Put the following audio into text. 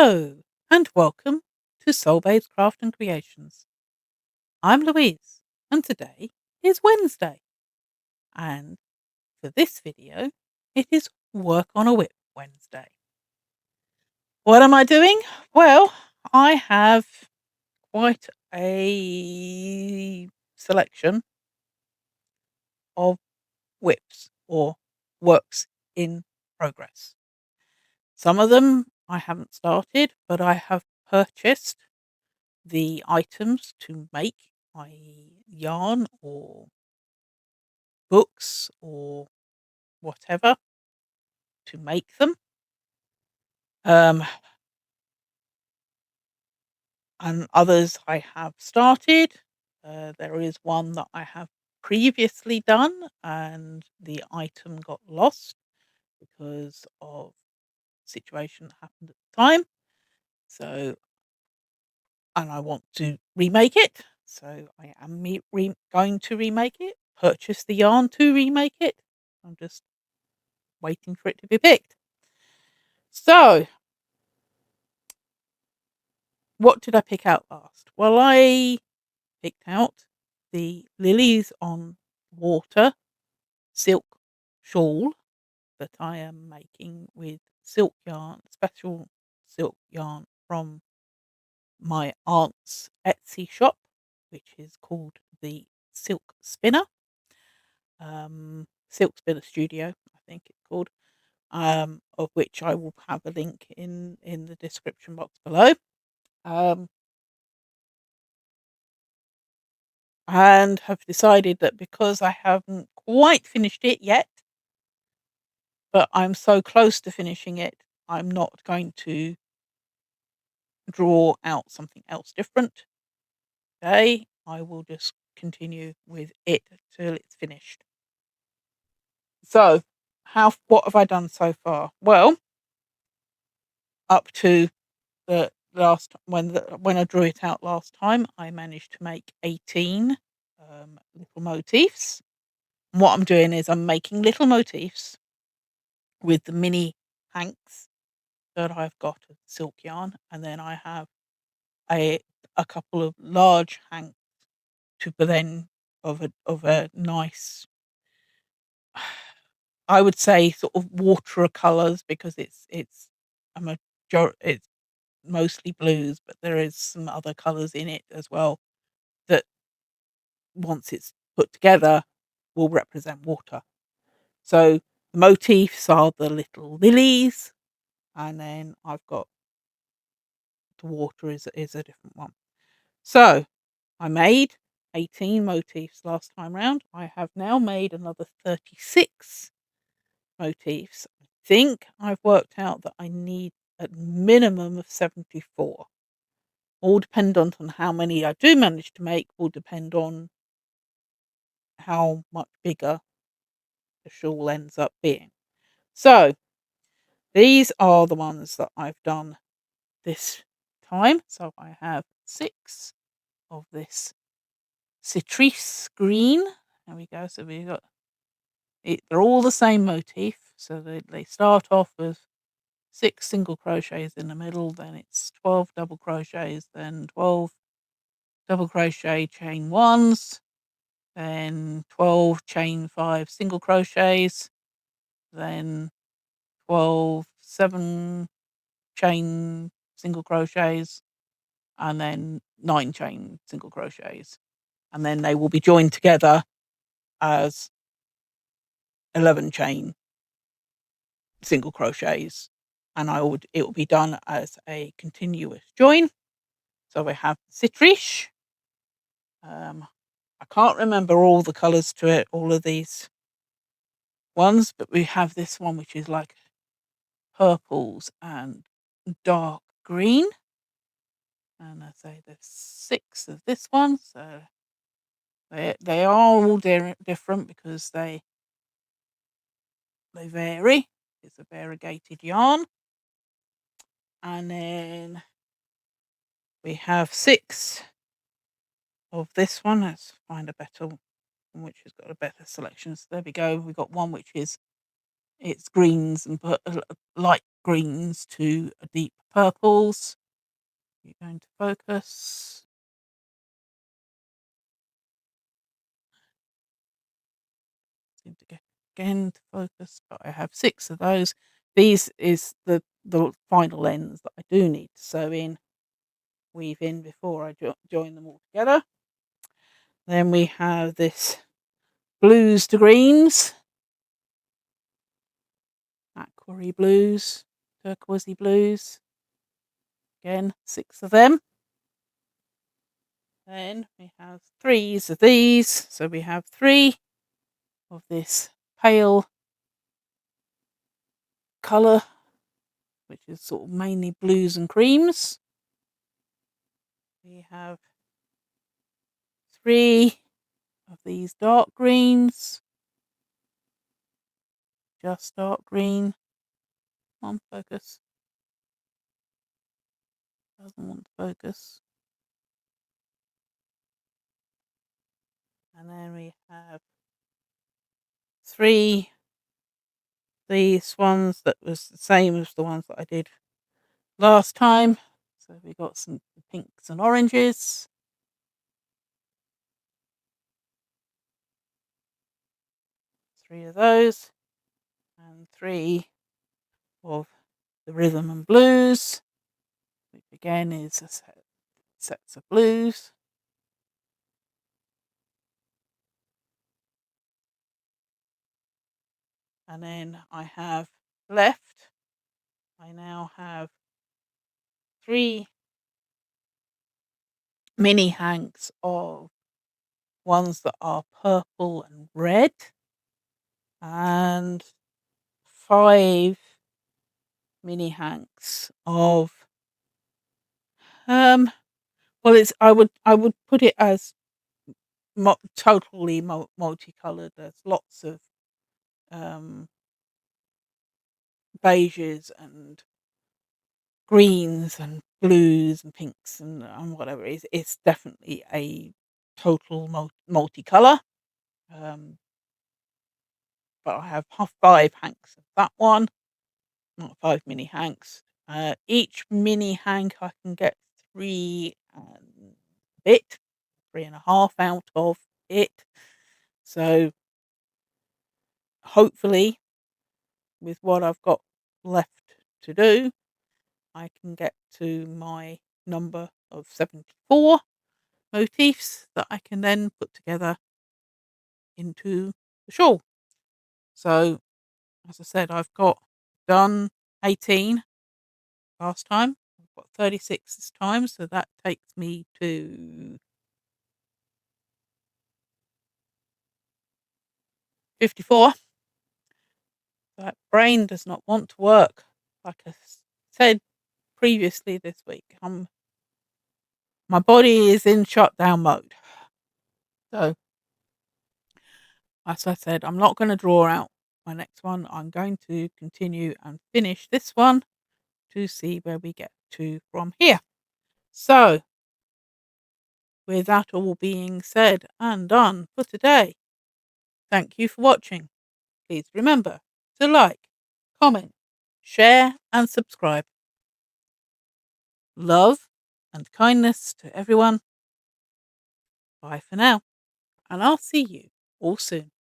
Hello, and welcome to Soul Babes Craft and Creations. I'm Louise, and today is Wednesday. And for this video, it is Work on a Whip Wednesday. What am I doing? Well, I have quite a selection of whips or works in progress. Some of them I haven't started, but I have purchased the items to make, i.e. yarn or books or whatever, to make them. Um, and others I have started. There is one that I have previously done and the item got lost because of situation that happened at the time. So, and I want to remake it. So I am going to remake it, purchase the yarn to remake it. I'm just waiting for it to be picked. So, what did I pick out last? Well, I picked out the Lilies on Water silk shawl that I am making with silk yarn, special silk yarn from my aunt's Etsy shop, which is called the Silk Spinner. Silk Spinner Studio, I think it's called. Of which I will have a link in the description box below. And have decided that because I haven't quite finished it yet, but I'm so close to finishing it, I'm not going to draw out something else different today. I will just continue with it till it's finished. So, what have I done so far? Well, up to the last when I drew it out last time, I managed to make 18 little motifs. And what I'm doing is I'm making little motifs with the mini hanks that I've got of silk yarn, and then I have a couple of large hanks to then of a nice, I would say, sort of watercolors, because it's a it's mostly blues, but there is some other colors in it as well that once it's put together will represent water. So the motifs are the little lilies, and then I've got the water is a different one. So I made 18 motifs last time round. I have now made another 36 motifs. I think I've worked out that I need a minimum of 74. All dependent on how many I do manage to make will depend on how much bigger the shawl ends up being. So these are the ones that I've done this time. So I have 6 of this citrus green. There we go. So we've got it. They're all the same motif. So they start off with 6 single crochets in the middle. Then it's 12 double crochets. Then 12 double crochet chain ones. Then 12 chain 5 single crochets. Then 12 7 chain single crochets, and then 9 chain single crochets, and then they will be joined together as 11 chain single crochets, and it will be done as a continuous join. So we have citrus. I can't remember all the colors to it, all of these ones, but we have this one which is like purples and dark green. And I say there's 6 of this one, so they are all different because they vary. It's a variegated yarn. And then we have 6 of this one. Let's find a better one which has got a better selection. So there we go. We've got one which is it's greens and light greens to deep purples. You're going to focus. Seem to get again to focus, but I have 6 of those. These is the final ends that I do need to sew in, weave in before I join them all together. Then we have this blues to greens, aquary blues, turquoisey blues. Again, 6 of them. Then we have 3s of these, so we have 3 of this pale colour, which is sort of mainly blues and creams. We have 3 of these dark greens, just dark green. Come on, focus. Doesn't want to focus. And then we have 3 these ones that was the same as the ones that I did last time. So we got some pinks and oranges. 3 of those. And 3 of the rhythm and blues, which again is a sets of blues. And then I have left, I now have 3 mini hanks of ones that are purple and red, and 5 mini hanks of well, it's I would put it as totally multicolored. There's lots of beiges and greens and blues and pinks and whatever. It's definitely a total multicolor. Um, but I have 5 hanks of that one, not 5 mini hanks. Each mini hank I can get 3 and a bit, 3.5 out of it. So hopefully, with what I've got left to do, I can get to my number of 74 motifs that I can then put together into the shawl. So, as I said, I've got done 18 last time. I've got 36 this time, so that takes me to 54. That brain does not want to work. Like I said previously this week, my body is in shutdown mode. So, as I said, I'm not going to draw out my next one. I'm going to continue and finish this one to see where we get to from here. So, with that all being said and done for today, thank you for watching. Please remember to like, comment, share, and subscribe. Love and kindness to everyone. Bye for now, and I'll see you all soon.